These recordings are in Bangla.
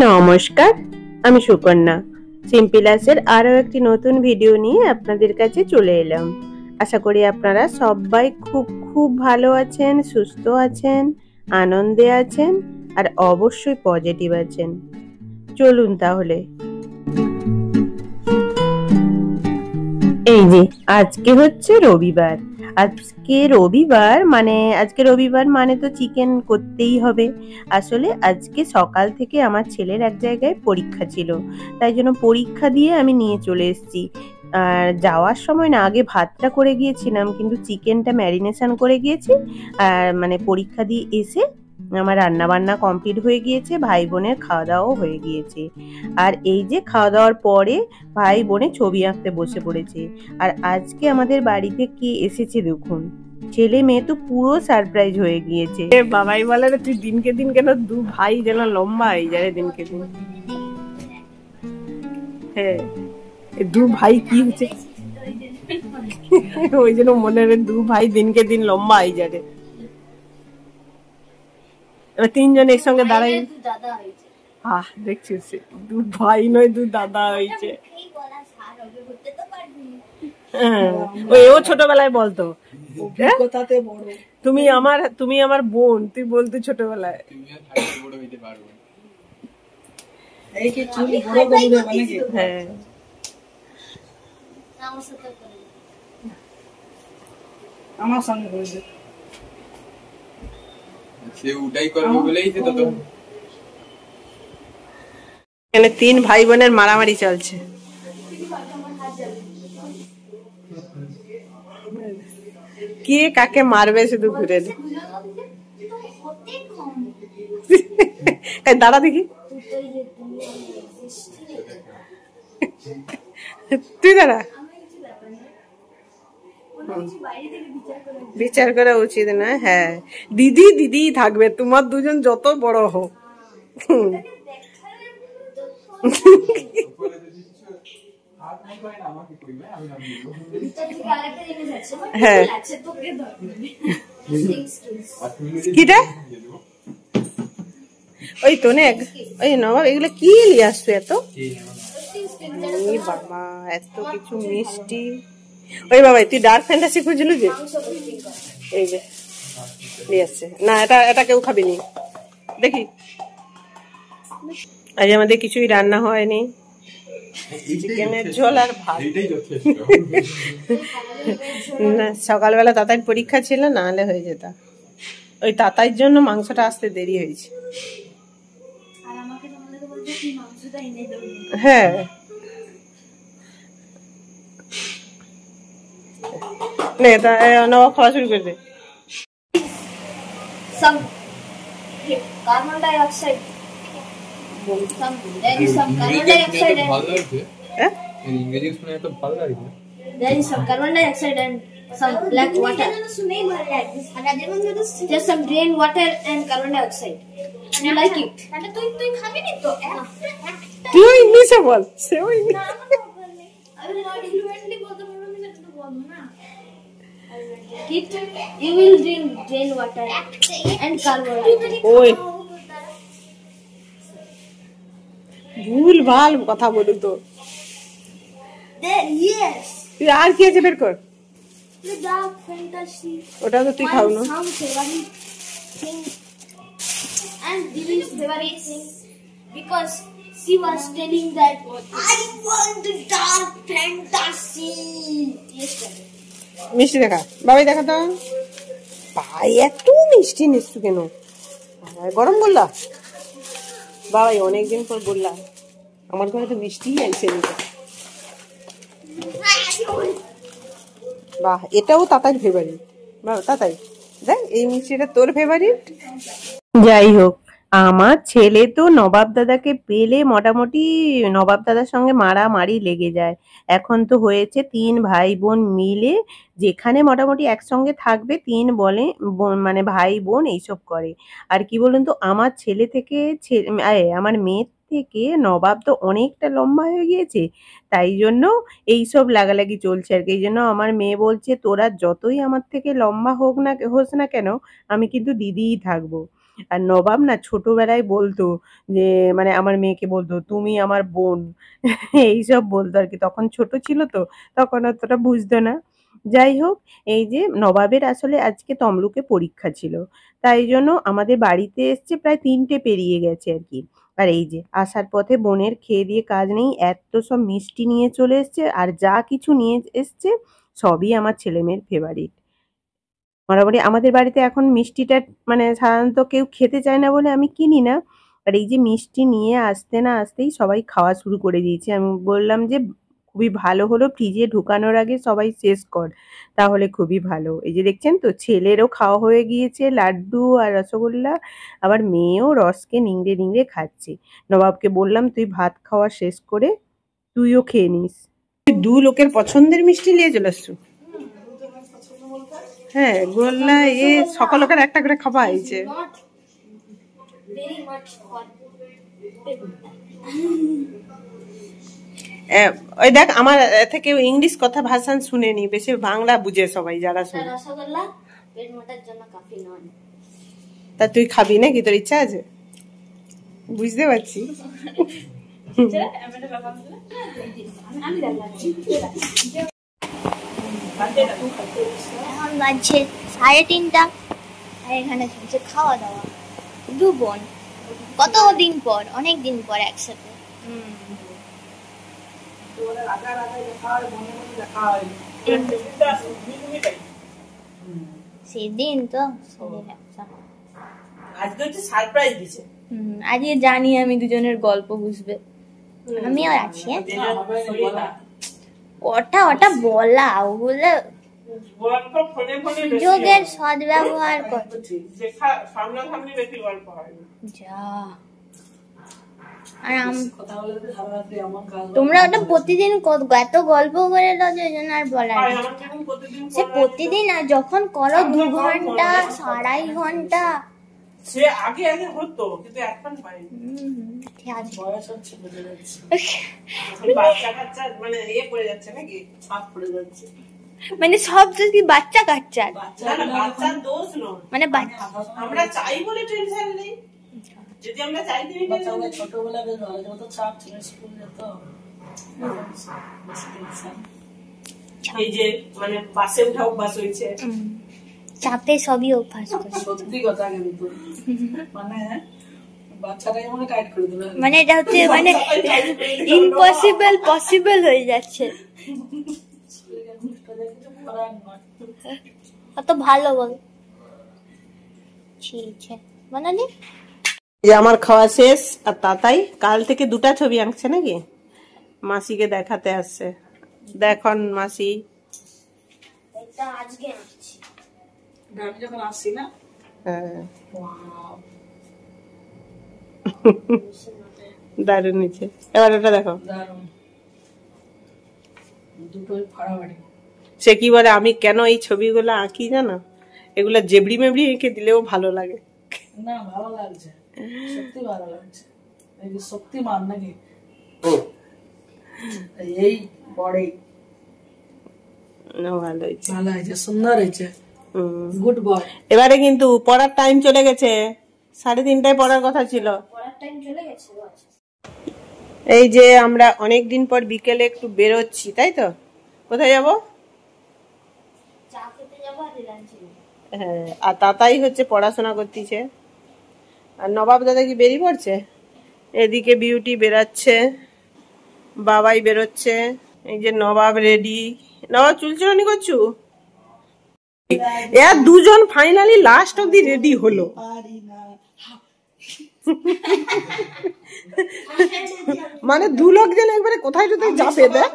নমস্কার, আমি সুকন্যা। সিম্পলাসের আরো একটি নতুন ভিডিও নিয়ে আপনাদের কাছে চলে এলাম। আশা করি আপনারা সবাই খুব খুব ভালো আছেন, সুস্থ আছেন, আনন্দে আছেন আর অবশ্যই পজিটিভ আছেন। চলুন তাহলে। এই যে আজকে হচ্ছে রবিবার। আজকে রবিবার মানে তো চিকেন করতেই হবে। আসলে আজকে সকাল থেকে আমার ছেলের এক জায়গায় পরীক্ষা ছিল, তাই জন্য পরীক্ষা দিয়ে আমি নিয়ে চলে এসেছি। আর যাওয়ার সময় না আগে ভাতটা করে গিয়েছিলাম, কিন্তু চিকেনটা ম্যারিনেশন করে গিয়েছি। আর মানে পরীক্ষা দিয়ে এসে আমার রান্না বান্না কমপ্লিট হয়ে গিয়েছে, ভাই বোনের খাওয়া দাওয়াও হয়ে গিয়েছে। আর এই যে খাওয়া দাওয়ার পরে ভাই বোনে ছবি আঁকতে বসে পড়েছে। আর আজকে আমাদের বাড়িতে কে এসেছে দেখুন, ছেলে মেয়ে তো পুরো সারপ্রাইজ হয়ে গিয়েছে। বাবাই বলে রে, তুই দিনকে দিন কেন দু ভাই যেন লম্বা হয়ে যায় দিনকে দিন। হ্যাঁ, দু ভাই কি হচ্ছে ওই জন্য মনে হয় দু ভাই দিনকে দিন লম্বা হয়ে যাবে। এবার তিনজন একসঙ্গে দাঁড়াই। আহ দেখছিস, দু ভাই নয় দু দাদা হয়েছে। ও ছোটবেলায় বলতো তুমি আমার বোন, তুই বলতো ছোটবেলায়। হ্যাঁ, আমার সঙ্গে এখানে তিন ভাই বোনের মারামারি চলছে। কে কাকে মারবে শুধু ঘুরে দাঁড়া দেখি, তুই দাঁড়া। বিচার করা উচিত না। হ্যাঁ, দিদি দিদি থাকবে, তোমার দুজন যত বড় হোক। হ্যাঁ, কিটা ওই তো নেক ওই নবাব, এগুলো কি নিয়ে আসছো এত? বাবা, এত কিছু মিষ্টি। ওই বাবা, তুই ডার্ক ফ্যান্টাসি খুঁজলু যে, এই যে নিয়ে আসছে। না, এটা কেউ খাবিনি দেখি। আজ আমাদের কিছুই রান্না হয়নি, চিকেনের ঝোল আর ভাত। না, সকালবেলা তাতার পরীক্ষা ছিল, না হলে হয়ে যেত। ওই তাতার জন্য মাংসটা আসতে দেরি হয়েছে। হ্যাঁ, খাওয়া শুরু করে দে। কার্বন ডাই অক্সাইড, there is some carbon dioxide and some black water. Just some drain water and carbon dioxide. You like it? তুই খাবি নি তো? তুই নিচে বল, সেও না। আমি নট ফ্লুয়েন্টলি বলতে পারবো না, সেটা তো বলবো না। You will drink drain water and carbon dioxide. ওই ভুল ভাল কথা বলু তো। আর কি আছে বের কর। ওটা তো তুই খাও না। মিষ্টি দেখা, বাবাই দেখা তো। ভাই এত মিষ্টি নিচ্ছু কেন? গরম বললা বাবাই, অনেকদিন পর বললাম আমার ঘরে তো মিষ্টি আইছে। বাহ, এটাও তাতার ফেভারিট। বাহ তাতাই, দেখ এই মিষ্টিটা তোর ফেভারিট। যাই হোক, আমার ছেলে তো নবাব দাদাকে পেলে মোটামুটি নবাব দাদার সঙ্গে মারামারি লেগে যায়। এখন তো হয়েছে তিন ভাই বোন মিলে যেখানে মোটামুটি একসঙ্গে থাকবে, তিন বলে মানে ভাই বোন এইসব করে। আর কি বলুন তো, আমার ছেলে থেকে আমার মেয়ের থেকে নবাব তো অনেকটা লম্বা হয়ে গিয়েছে, তাই জন্য এইসব লাগালাগি চলছে আর কি। এই জন্য আমার মেয়ে বলছে তোরা যতই আমার থেকে লম্বা হোস না কেন, আমি কিন্তু দিদিই থাকবো। আর নবাব না ছোটবেলায় বলতো যে, মানে আমার মেয়েকে বলতো তুমি আমার বোন, এইসব বলতো আর কি। তখন ছোট ছিল তো, তখন অতটা বুঝতো না। যাই হোক, এই যে নবাবের আসলে আজকে তমলুকে পরীক্ষা ছিল, তাই জন্য আমাদের বাড়িতে এসছে, প্রায় 3টে পেরিয়ে গেছে আর কি। আর এই যে আসার পথে বোনের খেয়ে দিয়ে কাজ নেই, এত সব মিষ্টি নিয়ে চলে এসছে, আর যা কিছু নিয়ে এসছে সবই আমার ছেলে মেয়ের ফেভারিট। মোটামুটি আমাদের বাড়িতে এখন মিষ্টিটা মানে সাধারণত কেউ খেতে চায় না বলে আমি কিনি না। আর এই যে মিষ্টি নিয়ে আসতে না আসতেই সবাই খাওয়া শুরু করে দিয়েছে। আমি বললাম যে খুবই ভালো হলো, ফ্রিজে ঢুকানোর আগে সবাই শেষ কর, তাহলে খুবই ভালো। এই যে দেখছেন তো, ছেলেরও খাওয়া হয়ে গিয়েছে লাড্ডু আর রসগোল্লা, আবার মেয়েও রসকে নিংড়ে নিংড়ে খাচ্ছে। নবাবকে বললাম তুই ভাত খাওয়া শেষ করে তুইও খেয়ে নিস। দু লোকের পছন্দের মিষ্টি নিয়ে চলে আসছো। হ্যাঁ, গোল্লা সকল লোকের একটা করে খাওয়া হয়েছে। ওই দেখ, আমার থেকে ইংলিশ কথা ভাষণ শুনেনি, বেশি বাংলা বুঝে সবাই যারা শুনে। তা তুই খাবি নাকি, তোর ইচ্ছা আছে? বুঝতে পারছি। এখন বাজছে 3:30, আর এখানে চলছে খাওয়া দাওয়া। দু বোন কতদিন পর, অনেক দিন পর একসাথে। সেদিন তো আজকে জানি আমি দুজনের গল্প বুঝবে, আমিও আছি। ওটা ওটা বলা, ওগুলো সুযোগের সদ্ব্যবহার কর। যা, আর তোমরা ওটা প্রতিদিন এত গল্প করে দাও যে জন্য আর বলার সে প্রতিদিন, আর যখন করো 2 ঘন্টা 2.5 ঘন্টা। সে আগে আগে হতো, কিন্তু এখন হয়নি। বয়স হচ্ছে, বুঝে যাচ্ছে। বাচ্চা কাচ্চা মানে পড়ে যাচ্ছে নাকি, ছাপ পড়ে যাচ্ছে। মানে সব যদি বাচ্চা কাচ্চার, বাচ্চার দোষ নয়, মানে আমরা চাই বলে টেনশন নেই। যদি আমরা চাইতে ছোটবেলা বেশ ভালো, যত চাপ ছিল স্কুল যেত, এই যে মানে বাসে উঠা অভ্যাস হয়েছে, চাপে সবই অভ্যাস। সত্যি কথা, কিন্তু মানে বাচ্চাটাকে মানে টাইট করে দেবে, মানে এটা হচ্ছে মানে ইম্পসিবল পসিবল হয়ে যাচ্ছে। কত ভালো বল, ঠিক আছে বানালি। আমার খাওয়া শেষ, আর তাতাই কাল থেকে 2টা ছবি আঁকছে নাকি, মাসিকে দেখাতে আসছে। দেখুন মাসি, আজকে আঁকছি আমি যখন আসছি না। দারুণ নিচে, এবার এটা দেখো। সে কি বলে, আমি কেন এই ছবিগুলো আঁকি জানো, এগুলা জেবড়ি মেবড়ি এঁকে দিলেও ভালো লাগে না। ভালো লাগছে, সত্যি ভালো লাগছে। শক্তিমান নাকি এই বড়ে, ভালো হয়েছে, ভালো হয়েছে, সুন্দর হয়েছে, গুড বয়। এবারে কিন্তু পড়ার টাইম চলে গেছে, 3:30টায় পড়ার কথা ছিল। এই যে আমরা অনেকদিন পর বিকেলে একটু বেরোচ্ছি, তাই তো? কোথায় যাবো? হ্যাঁ, আর তাতাই হচ্ছে পড়াশোনা করতেছে, আর নবাব দাদা কি বেরিয়ে পড়ছে। এদিকে বিউটি বেরাচ্ছে, বাবাই বেরোচ্ছে। এই যে নবাব রেডি। নবাব চুলচুলানি করছু? এরা দুজন ফাইনালি লাস্ট অব্দি রেডি হলো। মানে 2 লোক যেন একবারে কোথায় কোথায় যাবে, দেখ।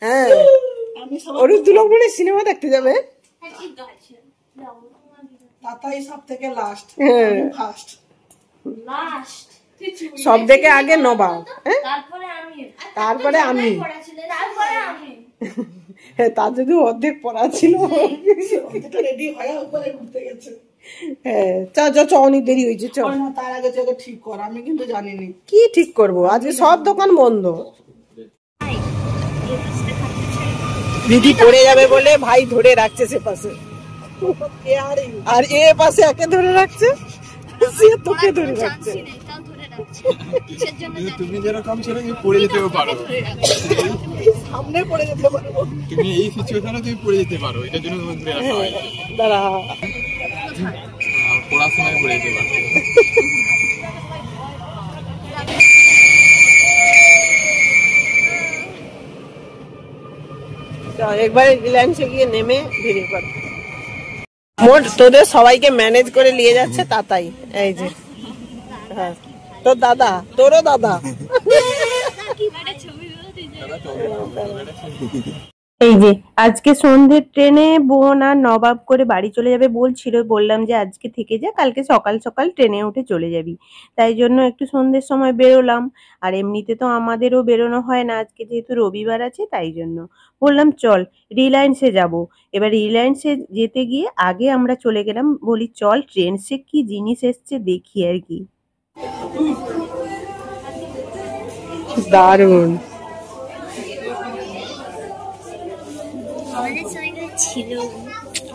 হ্যাঁ, ওর 2 লোক মানে সিনেমা দেখতে যাবে। তাতাই সব থেকে লাস্ট, ফার্স্ট লাস্ট, সব থেকে আগে নবাব, তারপরে আমি। হ্যাঁ, তার যদি অর্ধেক পড়া ছিল, রেডি হয়ে উপরে ঘুরতে গেছে। হ্যাঁ চ অনেক দেরি হয়েছে চ। তার আগে তোকে ঠিক কর, আমি কিন্তু জানিনি কি ঠিক করব, আজকে সব দোকান বন্ধ। দিদি পড়ে যাবে বলে ভাই ধরে রাখছে সে পাশে, আর এ পাশে একে ধরে রাখছে, সে তোকে ধরে রাখছে। তুমি যেরকম ছিল পড়ে যেতেও পারো, সামনে পড়ে যেতে পারবো, তুমি এই সিচুয়েশনে তুমি পড়ে যেতে পারো, এটার জন্য তোমাকে ধরে রাখা হয়েছে। দাঁড়া পড়ার সময় পড়ে যেতে পারো। একবার রিলায়েন্সে গিয়ে নেমে বেরিয়ে পড়। মোট তোদের সবাইকে ম্যানেজ করে নিয়ে যাচ্ছে তাতাই, এই যে হ্যাঁ তোর দাদা, তোরও দাদা। এই যে আজকে সন্ধ্যের ট্রেনে বোন আর নবাব করে বাড়ি চলে যাবে বলছিল, বললাম যে আজকে থেকে যা, কালকে সকাল সকাল ট্রেনে উঠে চলে যাবি। তাই জন্য একটু সন্ধ্যের সময় বেরোলাম, আর এমনিতে তো আমাদেরও বেরোনো হয় না, আজকে যেহেতু রবিবার আছে তাই জন্য বললাম চল রিলায়েন্সে যাব। এবার রিলায়েন্সে যেতে গিয়ে আগে আমরা চলে গেলাম, বলি চল ট্রেন্ডসে কি জিনিস এসছে দেখি আর কি। দারুণ,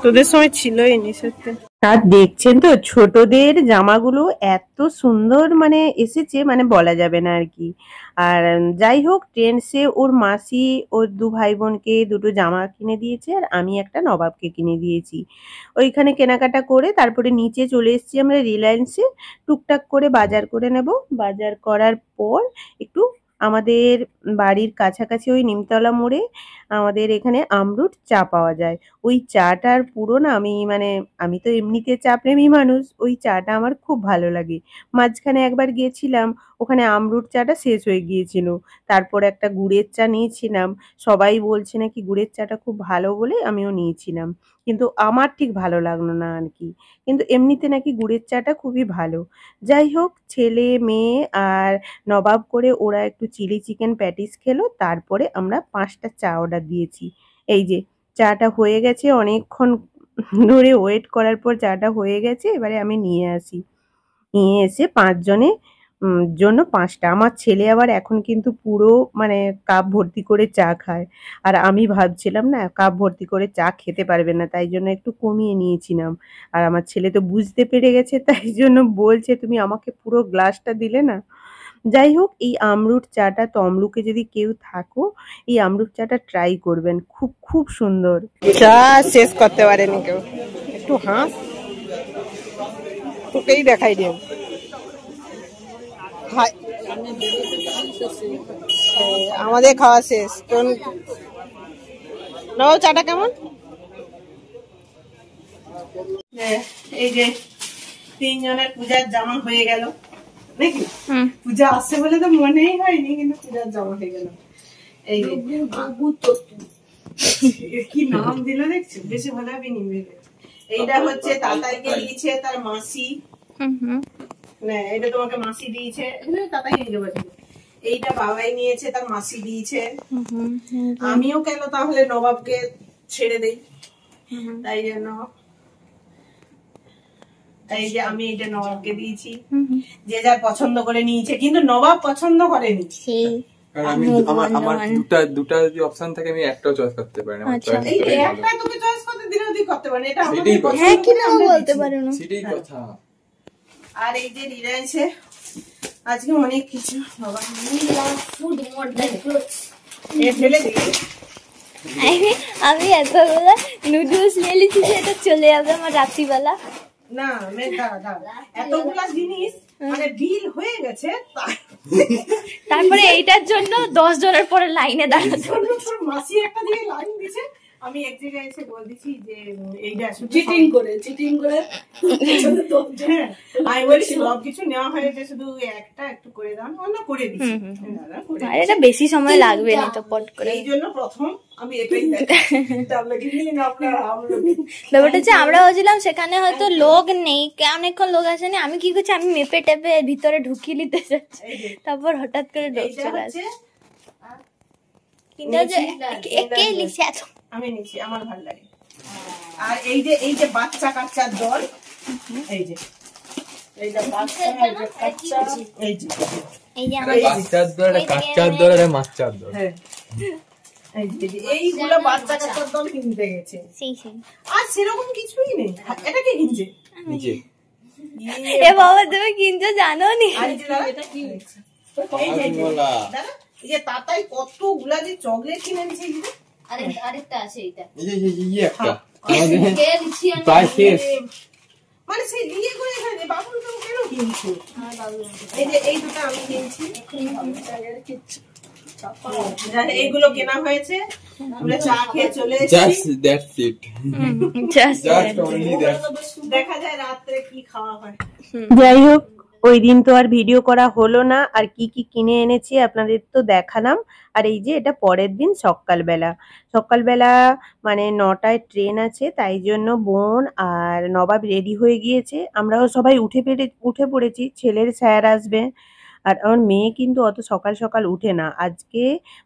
তোদের সময় ছিল এই সত্যি। আর দেখছেন তো ছোটদের জামাগুলো এত সুন্দর মানে এসেছে, মানে বলা যাবে না আর কি। আর যাই হোক ট্রেন্ডসে ওর মাসি ওর দু ভাই বোনকে দুটো জামা কিনে দিয়েছে, আর আমি একটা নবাবকে কিনে দিয়েছি। ওইখানে কেনাকাটা করে তারপরে নিচে চলে এসেছি আমরা রিলায়েন্সে, টুকটাক করে বাজার করে নেব। বাজার করার পর একটু আমাদের বাড়ির কাছাকাছি ওই নিমতলা মোড়ে আমাদের এখানে আমরুট চা পাওয়া যায়। ওই চাটার পুরো না আমি তো এমনিতে চা প্রেমী মানুষ, ওই চাটা আমার খুব ভালো লাগে। মাঝখানে একবার গিয়েছিলাম, ওখানে আমরুট চাটা শেষ হয়ে গিয়েছিল, তারপর একটা গুড়ের চা নিয়েছিলাম। সবাই বলছে নাকি গুড়ের চাটা খুব ভালো বলে আমিও নিয়েছিলাম, কিন্তু আমার ঠিক ভালো লাগলো না আর কি। কিন্তু এমনিতে নাকি গুড়ের চাটা খুবই ভালো। যাই হোক ছেলে মেয়ে আর নবাব করে ওরা একটু চিলি চিকেন প্যাটিস খেলো, তারপরে আমরা 5টা চা অর্ডার দিয়েছি। এই যে চাটা হয়ে গেছে, অনেকক্ষণ ধরে ওয়েট করার পর চাটা হয়ে গেছে, এবারে আমি নিয়ে আসি। নিয়ে এসে 5 জনে জন্য 5টা। আমার ছেলে আবার এখন কিন্তু পুরো কাপ ভর্তি করে চা খায়, আর আমি ভাবছিলাম না কাপ ভর্তি করে চা খেতে পারবে না, তাই জন্য একটু কমিয়ে নিয়েছিলাম। আর আমার ছেলে তো বুঝতে পেরে গেছে, তাই জন্য বলছে তুমি আমাকে পুরো গ্লাসটা দিলে না। যাই হোক এই আমরুট চাটা, তমলুকে যদি কেউ থাকো এই আমরুট চাটা ট্রাই করবেন, খুব খুব সুন্দর। চা শেষ করতে পারেনি কেউ, একটু হাস, তোকেই দেখাই দিও। আমাদের খাওয়া শেষ, তো নাও চাটা কেমন। এই যে 3 জনের পূজার জামা হয়ে গেল নাকি, পূজা আসছে বলে তো মনেই হয়নি, কিন্তু পূজার জামা হয়ে গেল। এই কি নাম দিল দেখছো, বেশি ভালো হবে নিবে। এইটা হচ্ছে তাতাইকে দিয়েছে তার মাসি, না এটা তোমাকে মাসি দিয়েছে, তাতাই নিয়ে যাবো। এইটা বাবাই নিয়েছে, তার মাসি দিয়েছে। আমিও কেন তাহলে নবাবকে ছেড়ে দেই, তাই জন্য এই যে আমি এইটা নবাবকে দিয়েছি। যে যা পছন্দ করে নিয়েছে, কিন্তু নবাব পছন্দ করেনি। আমি আমার দুটা যদি অপশন থাকে আমি একটাও চয়েস করতে পারি না। একটা তোকে চয়েস করতে দিলে তুই করতে পারবি, এটা আমাদের হ্যাঁ কি না বলতে পারো না, সেটাই কথা। আর এই যে রিলায়েন্সে আজকে অনেক কিছু বাবা ফুড মোর দ্যান ক্লোথস। এ ফেলে দিই, আমি এতগুলো নুডলস নিয়ে নিয়েছি, সেটা চলে যাবে আমার রাত্রিবেলা। না এতগুলা জিনিস ডিল হয়ে গেছে, তারপরে এইটার জন্য 10 জনের পরে লাইনে দাঁড়াতে মাসি একটা দিকে লাইন দিছে। আমি এক জায়গায় এসে বলছি যে এইটা চিটিং করে আমি বলছি সব কিছু নেওয়া হয়েছে, শুধু একটা একটু করে দাও, অন্য করে দিচ্ছি। এটা বেশি সময় লাগবে না তো পট করে, এই জন্য প্রথম আমি এটাই ব্যাপারটা হচ্ছে আমরা বলছিলাম সেখানে হয়তো লোক নেই, অনেকক্ষণ লোক আসেনি, আমি কি করছি আমি মেপে টেপে ভিতরে ঢুকিয়ে নিতে যাচ্ছি, তারপর হঠাৎ করে লোক চলে আসে। আমি নিচ্ছি, আমার ভালো লাগে। আর এই যে বাচ্চা কাচ্চার দল, এই যে এইটা বাচ্চা, এই যে কাচ্চা, এই যে এই যে বাচ্চার দল, কাচ্চার দল আর মাচ্চার দল। হ্যাঁ এইগুলো বাচ্চা কাচ্চার দল কিনতে গেছে। সেই আর সেরকম কিছুই নেই। এটা কে কিনছে? নিজে এ বাবা তুমি কিনছো জানো নি? আর এই যে দাদা, এটা কি হয়েছে? এই যে দাদা, এই যে তাতাই কতগুলা যে চকলেট কিনে এনেছে। আরেকটা আছে এটা। এই একটা আমাদের প্রায় শেষ। মানে সেই দিয়ে করে এখানে বাবুল কেন কিনছে? এই যে এই দুটো আমি কিনছি। এইগুলো কেনা হয়েছে, আমরা চা খেয়ে চলে এসেছি। That's it. Just only that. দেখা যায় রাত্রে কি খাওয়া হয়। যাই হোক, ওই দিন তো আর ভিডিও করা হলো না। আর কি কি কিনে এনেছি আপনাদের তো দেখালাম। আর এই যে এটা পরের দিন সকালবেলা মানে 9টায় ট্রেন আছে, তাই জন্য বোন আর নবাব রেডি হয়ে গিয়েছে। আমরাও সবাই উঠে পড়েছি। ছেলের স্যার আসবে। আর আমার মেয়ে কিন্তু অত সকাল সকাল উঠে না। আজকে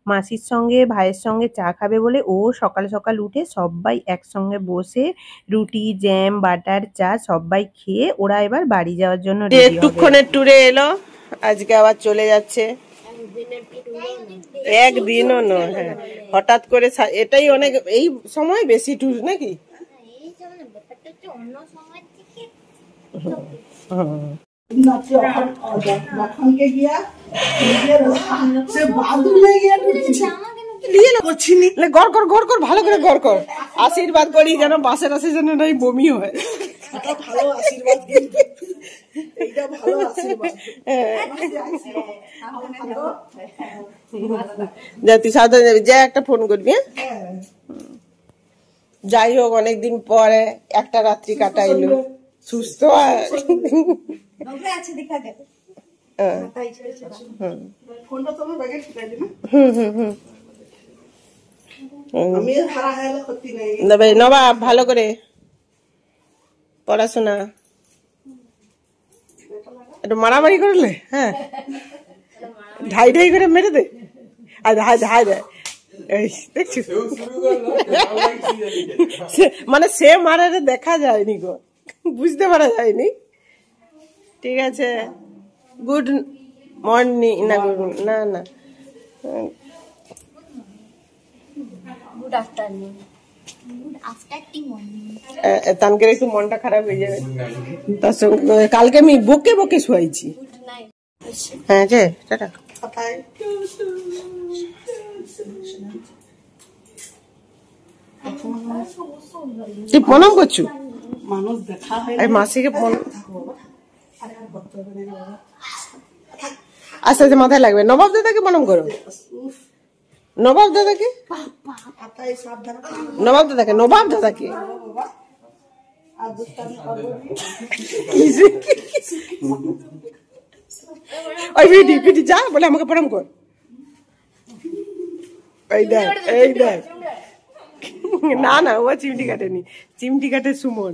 মাসির সঙ্গে ভাইয়ের সঙ্গে চা খাবে বলে ও সকাল সকাল উঠে সবাই একসঙ্গে বসে রুটি, জ্যাম, বাটার, চা সবাই খেয়ে ওরা এবার বাড়ি যাওয়ার জন্য রেডি হবে। একটুক্ষণের ট্যুরে এলো, আজকে আবার চলে যাচ্ছে। একদিনও নয়, হ্যাঁ হঠাৎ করে এটাই অনেক, এই সময় বেশি ট্যুর নাকি? ভালো করে গড় কর, আশীর্বাদ করি যেন বাসের আসে যেন নাই বমি হয়। ভালো আশীর্বাদ, এইটা ভালো আশীর্বাদ। যা তুই সাবধানে যাবি, যা একটা ফোন করবি। হ্যাঁ যাই হোক, অনেকদিন পরে একটা রাত্রি কাটাইলো, সুস্থ নবাব ভালো করে পড়াশোনা। একটু মারামারি করলে, হ্যাঁ ঢাই ঢাই করে মেরে দে। আর ঢাই দেয়, দেখছিস মানে সে মারে দেখা যায়নি গো, বুঝতে পারা যায়নি। ঠিক আছে, গুড মর্নিং না, না না গুড আফটারনুন, তানকের একটু মনটা খারাপ হয়ে যাবে। তার সঙ্গে কালকে আমি বকে বকে শুয়াইছি। হ্যাঁ যে টাটা। তুই প্রণাম করছু? মানুষ দেখা হয় মাসিকে আস্তে আস্তে মাথায় লাগবে। নবাব দাদাকে প্রণাম করো, নবাব দাদাকে, নবাব দাদাকে, নবাব দাদাকে। ওই পিটি যা বলে আমাকে প্রণাম কর। এই দেখ, এই দেখ, না না ও চিমটি কাটেনি, চিমটি কাটে সুমন।